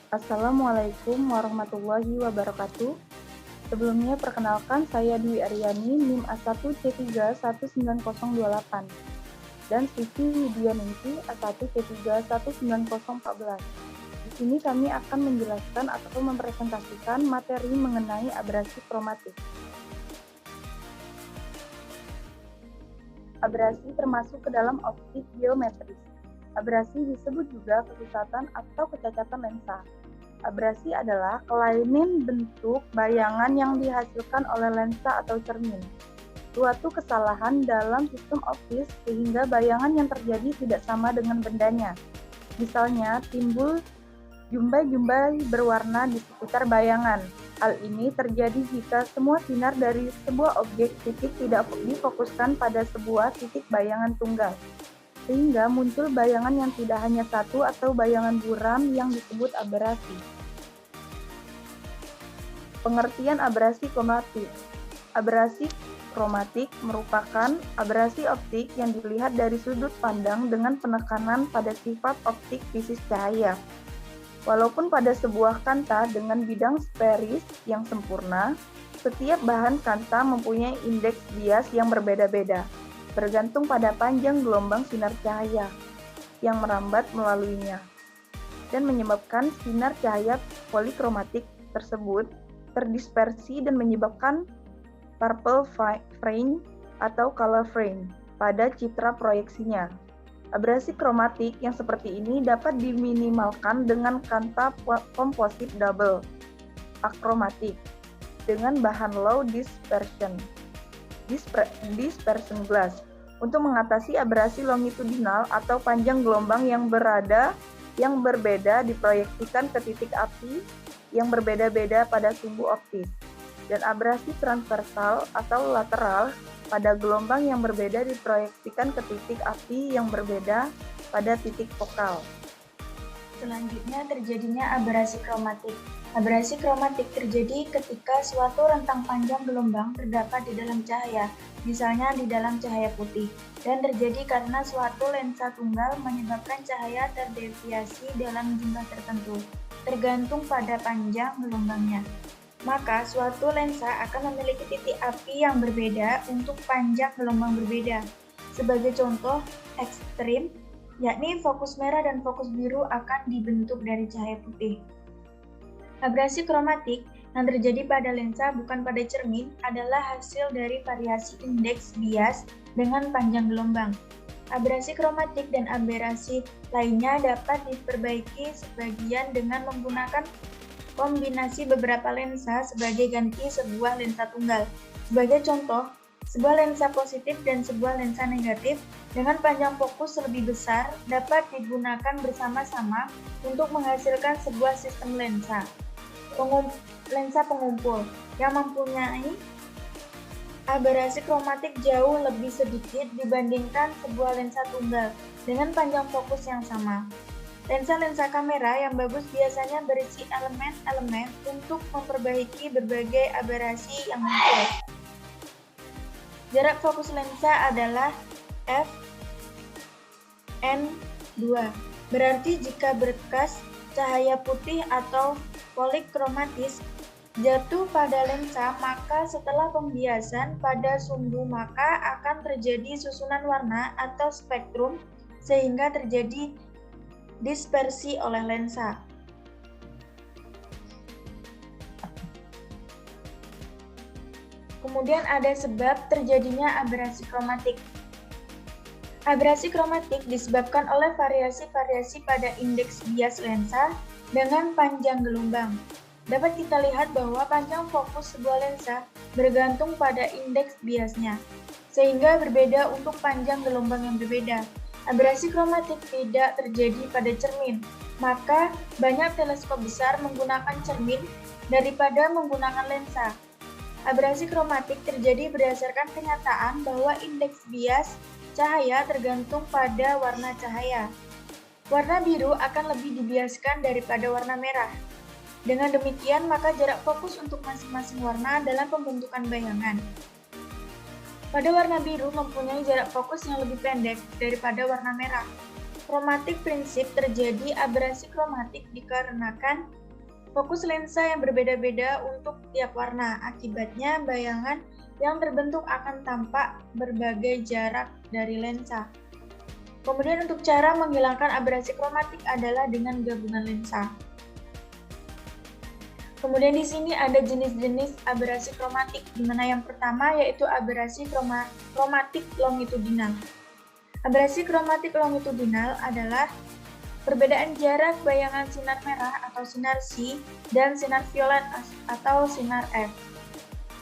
Assalamualaikum warahmatullahi wabarakatuh. Sebelumnya perkenalkan saya Dwi Aryani, NIM A1C3 19028 dan Siti Widyaningsi A1C3 19014. Di sini kami akan menjelaskan atau mempresentasikan materi mengenai abrasi kromatik. Abrasi termasuk ke dalam optik geometris. Abrasi disebut juga kesesatan atau kecacatan lensa. Abrasi adalah kelainan bentuk bayangan yang dihasilkan oleh lensa atau cermin. Suatu kesalahan dalam sistem optis sehingga bayangan yang terjadi tidak sama dengan bendanya. Misalnya, timbul jumbai-jumbai berwarna di sekitar bayangan. Hal ini terjadi jika semua sinar dari sebuah objek titik tidak difokuskan pada sebuah titik bayangan tunggal, sehingga muncul bayangan yang tidak hanya satu atau bayangan buram yang disebut abrasi. Pengertian abrasi kromatik. Abrasi kromatik merupakan abrasi optik yang dilihat dari sudut pandang dengan penekanan pada sifat optik fisis cahaya. Walaupun pada sebuah kanta dengan bidang sferis yang sempurna, setiap bahan kanta mempunyai indeks bias yang berbeda-beda, bergantung pada panjang gelombang sinar cahaya yang merambat melaluinya, dan menyebabkan sinar cahaya polikromatik tersebut terdispersi dan menyebabkan purple frame atau color frame pada citra proyeksinya. Abrasi kromatik yang seperti ini dapat diminimalkan dengan kanta komposit double akromatik dengan bahan low dispersion glass untuk mengatasi abrasi longitudinal atau panjang gelombang yang berbeda diproyeksikan ke titik api yang berbeda-beda pada sumbu optis, dan abrasi transversal atau lateral pada gelombang yang berbeda diproyeksikan ke titik api yang berbeda pada titik fokal. Selanjutnya terjadinya abrasi kromatik. Abrasi kromatik terjadi ketika suatu rentang panjang gelombang terdapat di dalam cahaya, misalnya di dalam cahaya putih, dan terjadi karena suatu lensa tunggal menyebabkan cahaya terdeviasi dalam jumlah tertentu, tergantung pada panjang gelombangnya. Maka suatu lensa akan memiliki titik api yang berbeda untuk panjang gelombang berbeda. Sebagai contoh ekstrim, yakni fokus merah dan fokus biru akan dibentuk dari cahaya putih. Abrasi kromatik yang terjadi pada lensa bukan pada cermin adalah hasil dari variasi indeks bias dengan panjang gelombang. Abrasi kromatik dan aberrasi lainnya dapat diperbaiki sebagian dengan menggunakan kombinasi beberapa lensa sebagai ganti sebuah lensa tunggal. Sebagai contoh, sebuah lensa positif dan sebuah lensa negatif dengan panjang fokus lebih besar dapat digunakan bersama-sama untuk menghasilkan sebuah sistem lensa pengumpul yang mempunyai aberrasi kromatik jauh lebih sedikit dibandingkan sebuah lensa tunggal dengan panjang fokus yang sama. Lensa-lensa kamera yang bagus biasanya berisi elemen-elemen untuk memperbaiki berbagai aberrasi yang muncul. Jarak fokus lensa adalah f(n)2. Berarti jika berkas cahaya putih atau polikromatis jatuh pada lensa, maka setelah pembiasan pada sumbu maka akan terjadi susunan warna atau spektrum sehingga terjadi dispersi oleh lensa. Kemudian ada sebab terjadinya aberrasi kromatik. Aberrasi kromatik disebabkan oleh variasi-variasi pada indeks bias lensa dengan panjang gelombang. Dapat kita lihat bahwa panjang fokus sebuah lensa bergantung pada indeks biasnya, sehingga berbeda untuk panjang gelombang yang berbeda. Aberrasi kromatik tidak terjadi pada cermin, maka banyak teleskop besar menggunakan cermin daripada menggunakan lensa. Aberrasi kromatik terjadi berdasarkan kenyataan bahwa indeks bias cahaya tergantung pada warna cahaya. Warna biru akan lebih dibiaskan daripada warna merah. Dengan demikian, maka jarak fokus untuk masing-masing warna dalam pembentukan bayangan. Pada warna biru mempunyai jarak fokus yang lebih pendek daripada warna merah. kromatik prinsip terjadi aberasi kromatik dikarenakan fokus lensa yang berbeda-beda untuk tiap warna. Akibatnya, bayangan yang terbentuk akan tampak berbagai jarak dari lensa. Kemudian untuk cara menghilangkan aberasi kromatik adalah dengan gabungan lensa. Kemudian di sini ada jenis-jenis aberasi kromatik, di mana yang pertama yaitu aberasi kromatik longitudinal. Aberasi kromatik longitudinal adalah perbedaan jarak bayangan sinar merah atau sinar C dan sinar violet atau sinar F,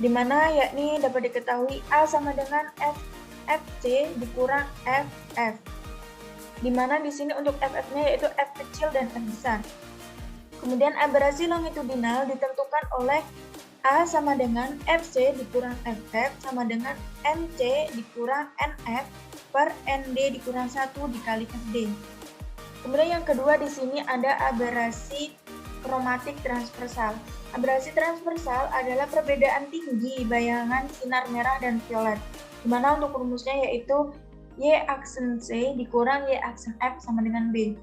di mana yakni dapat diketahui A sama dengan FC dikurang FF, di mana di sini untuk FF-nya yaitu F kecil dan F besar. Kemudian aberasi longitudinal ditentukan oleh A sama dengan FC dikurang FF sama dengan NC dikurang NF per ND dikurang 1 dikali FD. Kemudian yang kedua di sini ada aberasi kromatik transversal. Aberasi transversal adalah perbedaan tinggi bayangan sinar merah dan violet, di mana untuk rumusnya yaitu Y aksen C dikurang Y aksen F sama dengan B.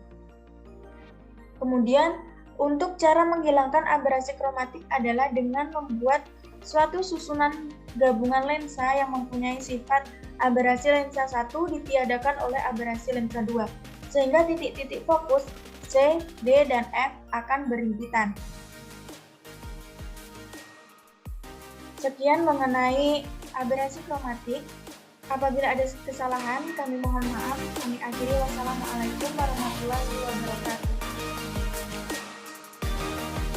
Kemudian untuk cara menghilangkan aberasi kromatik adalah dengan membuat suatu susunan gabungan lensa yang mempunyai sifat aberasi lensa 1 ditiadakan oleh aberasi lensa 2. Sehingga titik-titik fokus C, D, dan F akan berhimpitan. Sekian mengenai aberasi kromatik. Apabila ada kesalahan, kami mohon maaf. Kami akhiri. Wassalamualaikum warahmatullahi wabarakatuh.